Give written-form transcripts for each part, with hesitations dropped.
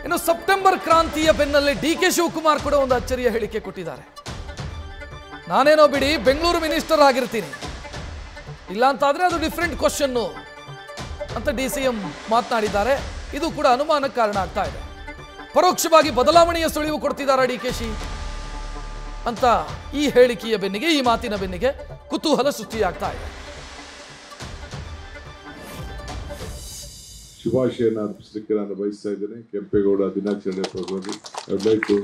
ಇನ್ನು ಸೆಪ್ಟೆಂಬರ್ ಕ್ರಾಂತಿಯ ಬೆನ್ನಲ್ಲೇ ಡಿಕೆ ಶಿವಕುಮಾರ್ ಕೂಡ ಒಂದು ಅಚ್ಚರಿಯ ಹೇಳಿಕೆ ಕೊಟ್ಟಿದ್ದಾರೆ. ನಾನೇನೋ ಬಿಡಿ ಬೆಂಗಳೂರು ಮಿನಿಸ್ಟರ್ ಆಗಿರ್ತೀನಿ, ಇಲ್ಲ ಅಂತಾದ್ರೆ ಅದು ಡಿಫರೆಂಟ್ ಕ್ವಶನ್ ಅಂತ ಡಿಸಿಎಂ ಮಾತನಾಡಿದ್ದಾರೆ. ಇದು ಕೂಡ ಅನುಮಾನಕ್ಕೆ ಕಾರಣ ಆಗ್ತಾ ಇದೆ. ಪರೋಕ್ಷವಾಗಿ ಬದಲಾವಣೆಯ ಸುಳಿವು ಕೊಡ್ತಿದ್ದಾರೆ ಡಿಕೆಶಿ ಅಂತ ಈ ಹೇಳಿಕೆಯ ಬೆನ್ನಿಗೆ, ಈ ಮಾತಿನ ಬೆನ್ನಿಗೆ ಕುತೂಹಲ ಸೃಷ್ಟಿಯಾಗ್ತಾ ಇದೆ. ಶುಭಾಶಯನ ಅರ್ಪಿಸಲಿಕ್ಕೆ ನಾನು ಬಯಸ್ತಾ ಇದ್ದೇನೆ. ಕೆಂಪೇಗೌಡ ದಿನಾಚರಣೆ ಪರವಾಗಿ I would like to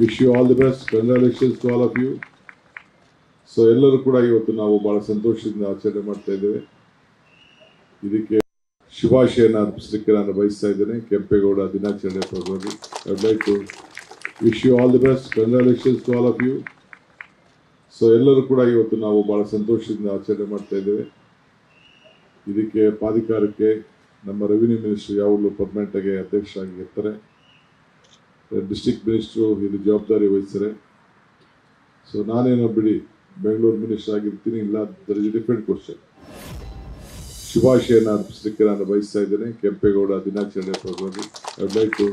wish you all the best. Congratulations to all of you. So ಎಲ್ಲರೂ ಕೂಡ ಇವತ್ತು ನಾವು ಬಹಳ ಸಂತೋಷದಿಂದ ಆಚರಣೆ ಮಾಡ್ತಾ ಇದ್ದೇವೆ. ಇದಕ್ಕೆ ಶುಭಾಶಯನ ಅರ್ಪಿಸಲಿಕ್ಕೆ ನಾನು ಬಯಸ್ತಾ ಇದ್ದೇನೆ. ಕೆಂಪೇಗೌಡ ದಿನಾಚರಣೆ ಪರವಾಗಿ I would like to wish you all the best. Congratulations to all of you. So ಎಲ್ಲರೂ ಕೂಡ ಇವತ್ತು ನಾವು ಬಹಳ ಸಂತೋಷದಿಂದ ಆಚರಣೆ ಮಾಡ್ತಾ ಇದ್ದೇವೆ. ಇದಕ್ಕೆ ಪ್ರಾಧಿಕಾರಕ್ಕೆ ನಮ್ಮ ರೆವಿನ್ಯೂ ಮಿನಿಸ್ಟರ್ ಯಾವಾಗಲೂ ಪರ್ಮನೆಂಟ್ ಆಗಿ ಅಧ್ಯಕ್ಷರಾಗಿ ಇರ್ತಾರೆ. ಡಿಸ್ಟ್ರಿಕ್ಟ್ ಮಿನಿಸ್ಟ್ರು ಇದು ಜವಾಬ್ದಾರಿ ವಹಿಸ್ತಾರೆ. ಸೊ ನಾನೇನೋ ಬಿಡಿ ಬೆಂಗಳೂರು ಮಿನಿಸ್ಟರ್ ಆಗಿರ್ತೀನಿ, ಇಲ್ಲ ದರ್ ಇಸ್ ಡಿಫರೆಂಟ್ ಕ್ವಶನ್. ಶುಭಾಶಯನ ಅರ್ಪಿಸಲಿಕ್ಕೆ ನಾನು ಬಯಸ್ತಾ ಇದ್ದೇನೆ. ಕೆಂಪೇಗೌಡ ದಿನಾಚರಣೆ ಪರವಾಗಿ I would like to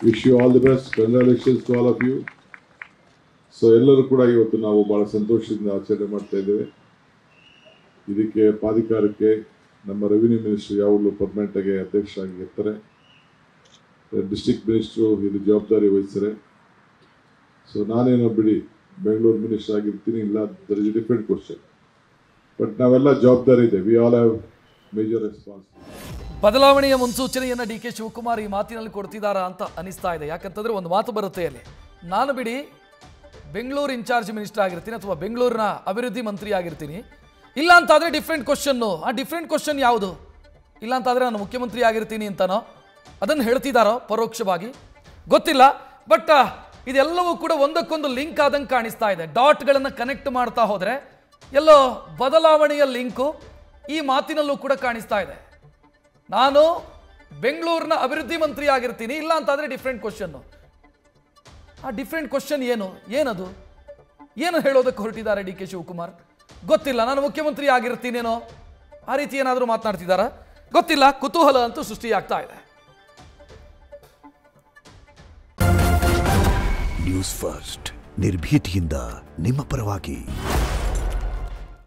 wish you all the best. Congratulations to all of you. So ಎಲ್ಲರೂ ಕೂಡ ಇವತ್ತು ನಾವು ಬಹಳ ಸಂತೋಷದಿಂದ ಆಚರಣೆ ಮಾಡ್ತಾ ಇದ್ದೇವೆ. ಇದಕ್ಕೆ ಪ್ರಾಧಿಕಾರಕ್ಕೆ ನಮ್ಮ ರೆವಿನ್ಯೂ ಮಿನಿಸ್ಟರ್ ಯಾವಾಗಲೂ ಪರ್ಮನೆಂಟ್ ಆಗಿ ಅಧ್ಯಕ್ಷರಾಗಿ ಇರ್ತಾರೆ. ಡಿಸ್ಟ್ರಿಕ್ಟ್ ಮಿನಿಸ್ಟ್ರು ಇದು ಜವಾಬ್ದಾರಿ ವಹಿಸ್ತಾರೆ. ಸೊ ನಾನೇನೋ ಬಿಡಿ ಬೆಂಗಳೂರು ಮಿನಿಸ್ಟರ್ ಆಗಿರ್ತೀನಿ, ಇಲ್ಲ there is different question. But ನಾವೆಲ್ಲ ಜವಾಬ್ದಾರಿ ಇದೆ. We all have major responsibility. ಬದಲಾವಣೆಯ ಮುನ್ಸೂಚನೆಯನ್ನು ಡಿ ಕೆ ಶಿವಕುಮಾರ್ ಈ ಮಾತಿನಲ್ಲಿ ಕೊಡ್ತಿದ್ದಾರಾ ಅಂತ ಅನಿಸ್ತಾ ಇದೆ. ಯಾಕಂತಂದ್ರೆ ಒಂದು ಮಾತು ಬರುತ್ತೆ ಅಲ್ಲಿ, ನಾನು ಬಿಡಿ ಬೆಂಗಳೂರು ಇನ್ಚಾರ್ಜ್ ಮಿನಿಸ್ಟರ್ ಆಗಿರ್ತೀನಿ ಅಥವಾ ಬೆಂಗಳೂರಿನ ಅಭಿವೃದ್ಧಿ ಮಂತ್ರಿ ಆಗಿರ್ತೀನಿ, ಇಲ್ಲ ಅಂತಾದರೆ ಡಿಫ್ರೆಂಟ್ ಕ್ವಶನ್ನು. ಆ ಡಿಫ್ರೆಂಟ್ ಕ್ವಶನ್ ಯಾವುದು? ಇಲ್ಲ ಅಂತಾದರೆ ನಾನು ಮುಖ್ಯಮಂತ್ರಿ ಆಗಿರ್ತೀನಿ ಅಂತನೋ ಅದನ್ನು ಹೇಳ್ತಿದ್ದಾರೋ ಪರೋಕ್ಷವಾಗಿ ಗೊತ್ತಿಲ್ಲ. ಬಟ್ ಇದೆಲ್ಲವೂ ಕೂಡ ಒಂದಕ್ಕೊಂದು ಲಿಂಕ್ ಆದಂಗೆ ಕಾಣಿಸ್ತಾ ಇದೆ. ಡಾಟ್ಗಳನ್ನು ಕನೆಕ್ಟ್ ಮಾಡ್ತಾ ಹೋದರೆ ಎಲ್ಲೋ ಬದಲಾವಣೆಯ ಲಿಂಕು ಈ ಮಾತಿನಲ್ಲೂ ಕೂಡ ಕಾಣಿಸ್ತಾ ಇದೆ. ನಾನು ಬೆಂಗಳೂರಿನ ಅಭಿವೃದ್ಧಿ ಮಂತ್ರಿ ಆಗಿರ್ತೀನಿ, ಇಲ್ಲ ಅಂತಾದರೆ ಡಿಫ್ರೆಂಟ್ ಕ್ವಶನ್ನು. ಆ ಡಿಫ್ರೆಂಟ್ ಕ್ವಶನ್ ಏನದು? ಏನು ಹೇಳೋದಕ್ಕೆ ಹೊರಟಿದ್ದಾರೆ ಡಿ ಕೆ ಶಿವಕುಮಾರ್? ಗೊತ್ತಿಲ್ಲ. ನಾನು ಮುಖ್ಯಮಂತ್ರಿ ಆಗಿರ್ತೀನೇನೋ ಆ ರೀತಿ ಏನಾದರೂ ಮಾತನಾಡ್ತಿದ್ದಾರಾ ಗೊತ್ತಿಲ್ಲ. ಕುತೂಹಲ ಅಂತೂ ಸೃಷ್ಟಿಯಾಗ್ತಾ ಇದೆ. ನ್ಯೂಸ್ ಫಸ್ಟ್ ನಿರ್ಭೀತಿಯಿಂದ ನಿಮ್ಮ ಪರವಾಗಿ.